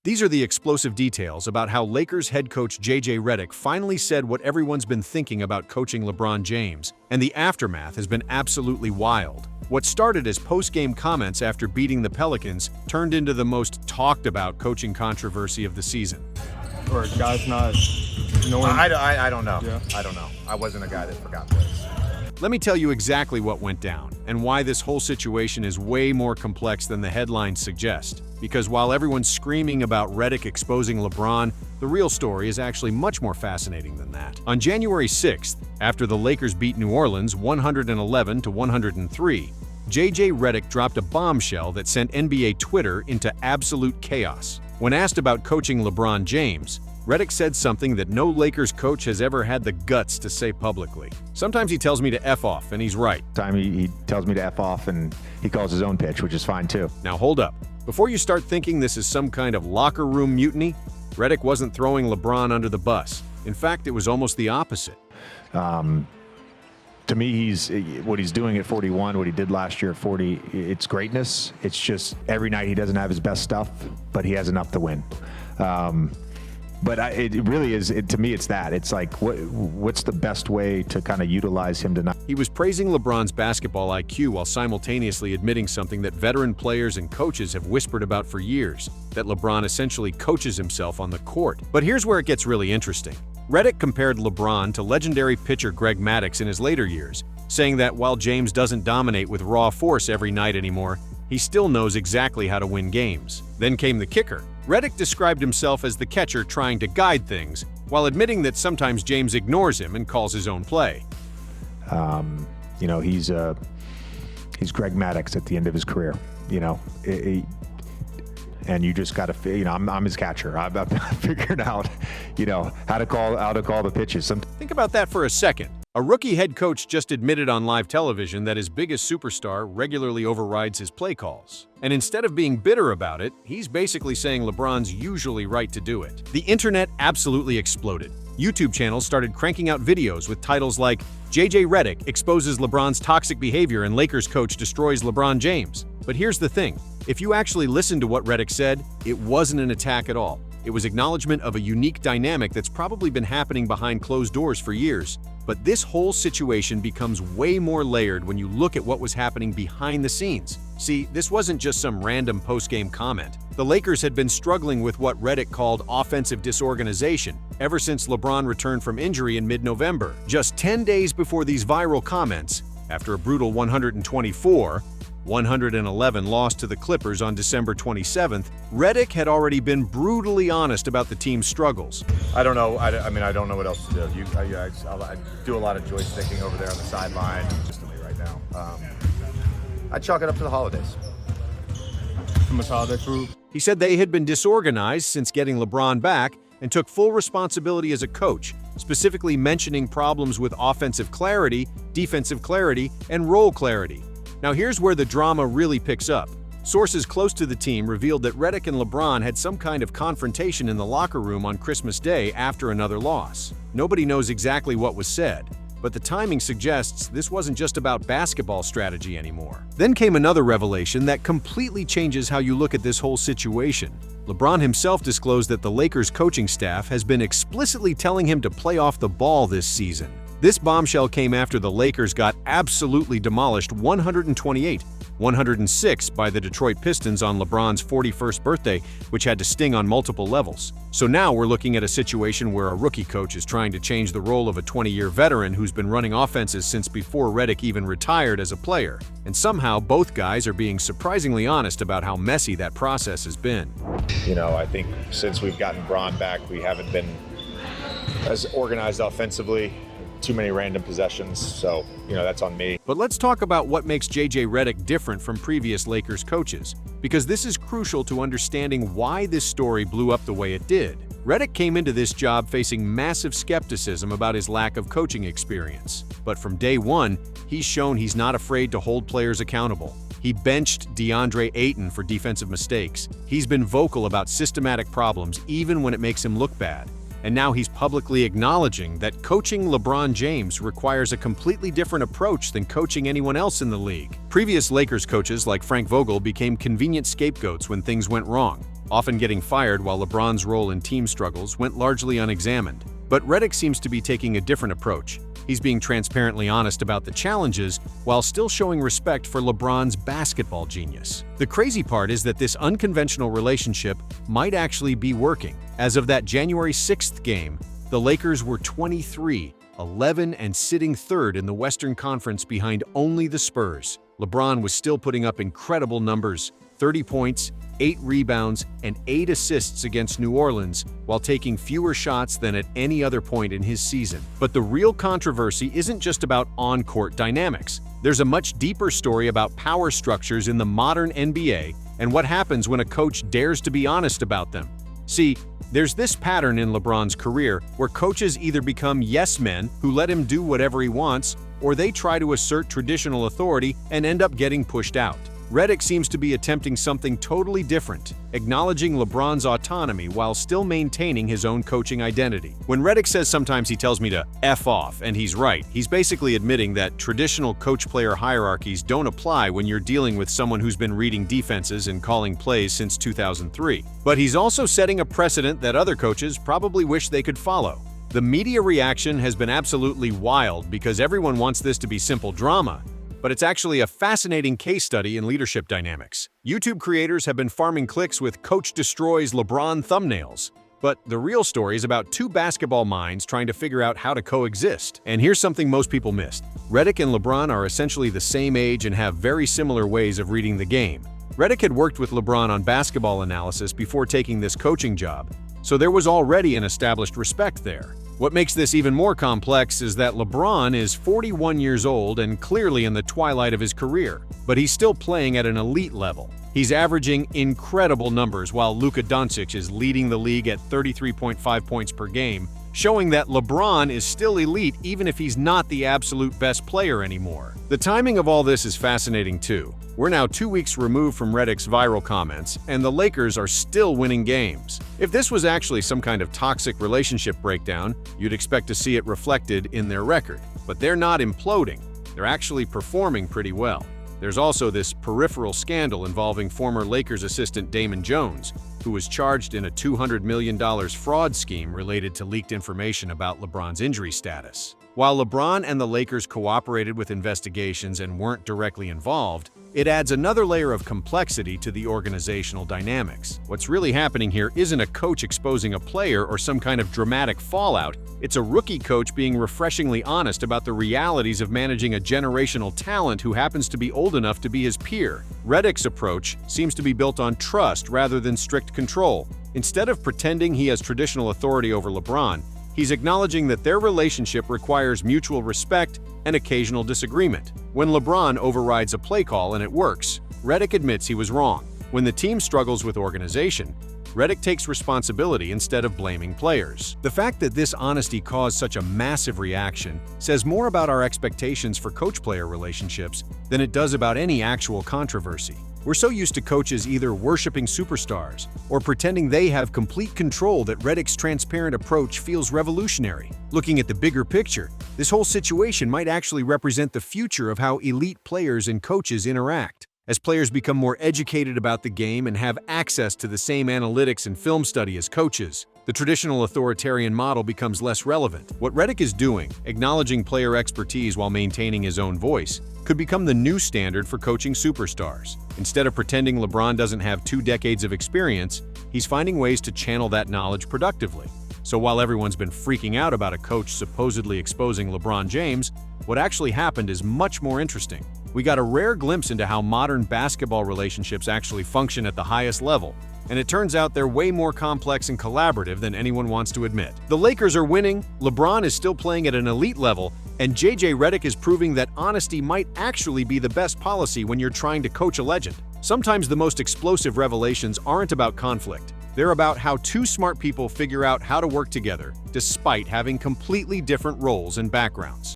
These are the explosive details about how Lakers head coach JJ Redick finally said what everyone's been thinking about coaching LeBron James, and the aftermath has been absolutely wild. What started as post-game comments after beating the Pelicans turned into the most talked-about coaching controversy of the season. Or guys not knowing. I don't know. Yeah. I don't know. I wasn't a guy that forgot this. Let me tell you exactly what went down and why this whole situation is way more complex than the headlines suggest. Because while everyone's screaming about Redick exposing LeBron, the real story is actually much more fascinating than that. On January 6th, after the Lakers beat New Orleans 111-103, JJ Redick dropped a bombshell that sent NBA Twitter into absolute chaos. When asked about coaching LeBron James, Redick said something that no Lakers coach has ever had the guts to say publicly. Sometimes he tells me to F off, and he's right. He tells me to F off, and he calls his own pitch, which is fine too. Now hold up. Before you start thinking this is some kind of locker room mutiny, Redick wasn't throwing LeBron under the bus. In fact, it was almost the opposite. To me, what he's doing at 41, what he did last year at 40, it's greatness. It's just every night he doesn't have his best stuff, but he has enough to win. But it really is, to me, it's that. It's like, what's the best way to kind of utilize him tonight? He was praising LeBron's basketball IQ while simultaneously admitting something that veteran players and coaches have whispered about for years, that LeBron essentially coaches himself on the court. But here's where it gets really interesting. Redick compared LeBron to legendary pitcher Greg Maddux in his later years, saying that while James doesn't dominate with raw force every night anymore, he still knows exactly how to win games. Then came the kicker. Redick described himself as the catcher trying to guide things, while admitting that sometimes James ignores him and calls his own play. He's Greg Maddux at the end of his career. And you just got to, I'm his catcher. I've figured out, how to call the pitches. Think about that for a second. A rookie head coach just admitted on live television that his biggest superstar regularly overrides his play calls. And instead of being bitter about it, he's basically saying LeBron's usually right to do it. The internet absolutely exploded. YouTube channels started cranking out videos with titles like JJ Redick exposes LeBron's toxic behavior and Lakers coach destroys LeBron James. But here's the thing. If you actually listen to what Redick said, it wasn't an attack at all. It was acknowledgement of a unique dynamic that's probably been happening behind closed doors for years. But this whole situation becomes way more layered when you look at what was happening behind the scenes. See, this wasn't just some random post-game comment. The Lakers had been struggling with what Redick called offensive disorganization ever since LeBron returned from injury in mid-November. Just 10 days before these viral comments, after a brutal 124-111 loss to the Clippers on December 27th, Redick had already been brutally honest about the team's struggles. I don't know. I don't know what else to do. I do a lot of joysticking over there on the sideline consistently right now. I chalk it up to the holidays. Too much holiday food. He said they had been disorganized since getting LeBron back and took full responsibility as a coach, specifically mentioning problems with offensive clarity, defensive clarity, and role clarity. Now here's where the drama really picks up. Sources close to the team revealed that Redick and LeBron had some kind of confrontation in the locker room on Christmas Day after another loss. Nobody knows exactly what was said, but the timing suggests this wasn't just about basketball strategy anymore. Then came another revelation that completely changes how you look at this whole situation. LeBron himself disclosed that the Lakers coaching staff has been explicitly telling him to play off the ball this season. This bombshell came after the Lakers got absolutely demolished 128-106 by the Detroit Pistons on LeBron's 41st birthday, which had to sting on multiple levels. So now we're looking at a situation where a rookie coach is trying to change the role of a 20-year veteran who's been running offenses since before Redick even retired as a player. And somehow both guys are being surprisingly honest about how messy that process has been. I think since we've gotten Bron back, we haven't been as organized offensively. Too many random possessions, so, that's on me. But let's talk about what makes JJ Redick different from previous Lakers coaches, because this is crucial to understanding why this story blew up the way it did. Redick came into this job facing massive skepticism about his lack of coaching experience. But from day one, he's shown he's not afraid to hold players accountable. He benched DeAndre Ayton for defensive mistakes. He's been vocal about systematic problems even when it makes him look bad. And now he's publicly acknowledging that coaching LeBron James requires a completely different approach than coaching anyone else in the league. Previous Lakers coaches like Frank Vogel became convenient scapegoats when things went wrong. often getting fired while LeBron's role in team struggles went largely unexamined. But Redick seems to be taking a different approach. He's being transparently honest about the challenges while still showing respect for LeBron's basketball genius. The crazy part is that this unconventional relationship might actually be working. As of that January 6th game, the Lakers were 23-11 and sitting third in the Western Conference behind only the Spurs. LeBron was still putting up incredible numbers: 30 points, 8 rebounds, and 8 assists against New Orleans, while taking fewer shots than at any other point in his season. But the real controversy isn't just about on-court dynamics. There's a much deeper story about power structures in the modern NBA and what happens when a coach dares to be honest about them. See, there's this pattern in LeBron's career where coaches either become yes men who let him do whatever he wants, or they try to assert traditional authority and end up getting pushed out. Redick seems to be attempting something totally different, acknowledging LeBron's autonomy while still maintaining his own coaching identity. When Redick says sometimes he tells me to F off, and he's right, he's basically admitting that traditional coach-player hierarchies don't apply when you're dealing with someone who's been reading defenses and calling plays since 2003. But he's also setting a precedent that other coaches probably wish they could follow. The media reaction has been absolutely wild because everyone wants this to be simple drama, but it's actually a fascinating case study in leadership dynamics. YouTube creators have been farming clicks with "Coach Destroys LeBron" thumbnails, but the real story is about two basketball minds trying to figure out how to coexist. And here's something most people missed. Redick and LeBron are essentially the same age and have very similar ways of reading the game. Redick had worked with LeBron on basketball analysis before taking this coaching job, so there was already an established respect there. What makes this even more complex is that LeBron is 41 years old and clearly in the twilight of his career, but he's still playing at an elite level. He's averaging incredible numbers while Luka Doncic is leading the league at 33.5 points per game, showing that LeBron is still elite even if he's not the absolute best player anymore. The timing of all this is fascinating too. We're now 2 weeks removed from Redick's viral comments, and the Lakers are still winning games. If this was actually some kind of toxic relationship breakdown, you'd expect to see it reflected in their record. But they're not imploding. They're actually performing pretty well. There's also this peripheral scandal involving former Lakers assistant Damon Jones, who was charged in a $200 million fraud scheme related to leaked information about LeBron's injury status. While LeBron and the Lakers cooperated with investigations and weren't directly involved, it adds another layer of complexity to the organizational dynamics. What's really happening here isn't a coach exposing a player or some kind of dramatic fallout. It's a rookie coach being refreshingly honest about the realities of managing a generational talent who happens to be old enough to be his peer. Redick's approach seems to be built on trust rather than strict control. Instead of pretending he has traditional authority over LeBron, he's acknowledging that their relationship requires mutual respect and occasional disagreement. When LeBron overrides a play call and it works, Redick admits he was wrong. When the team struggles with organization, Redick takes responsibility instead of blaming players. The fact that this honesty caused such a massive reaction says more about our expectations for coach-player relationships than it does about any actual controversy. We're so used to coaches either worshiping superstars or pretending they have complete control that Redick's transparent approach feels revolutionary. Looking at the bigger picture, this whole situation might actually represent the future of how elite players and coaches interact. As players become more educated about the game and have access to the same analytics and film study as coaches, the traditional authoritarian model becomes less relevant. What Redick is doing, acknowledging player expertise while maintaining his own voice, could become the new standard for coaching superstars. Instead of pretending LeBron doesn't have 2 decades of experience, he's finding ways to channel that knowledge productively. So while everyone's been freaking out about a coach supposedly exposing LeBron James, what actually happened is much more interesting. We got a rare glimpse into how modern basketball relationships actually function at the highest level, and it turns out they're way more complex and collaborative than anyone wants to admit. The Lakers are winning, LeBron is still playing at an elite level, and JJ Redick is proving that honesty might actually be the best policy when you're trying to coach a legend. Sometimes the most explosive revelations aren't about conflict. They're about how two smart people figure out how to work together, despite having completely different roles and backgrounds.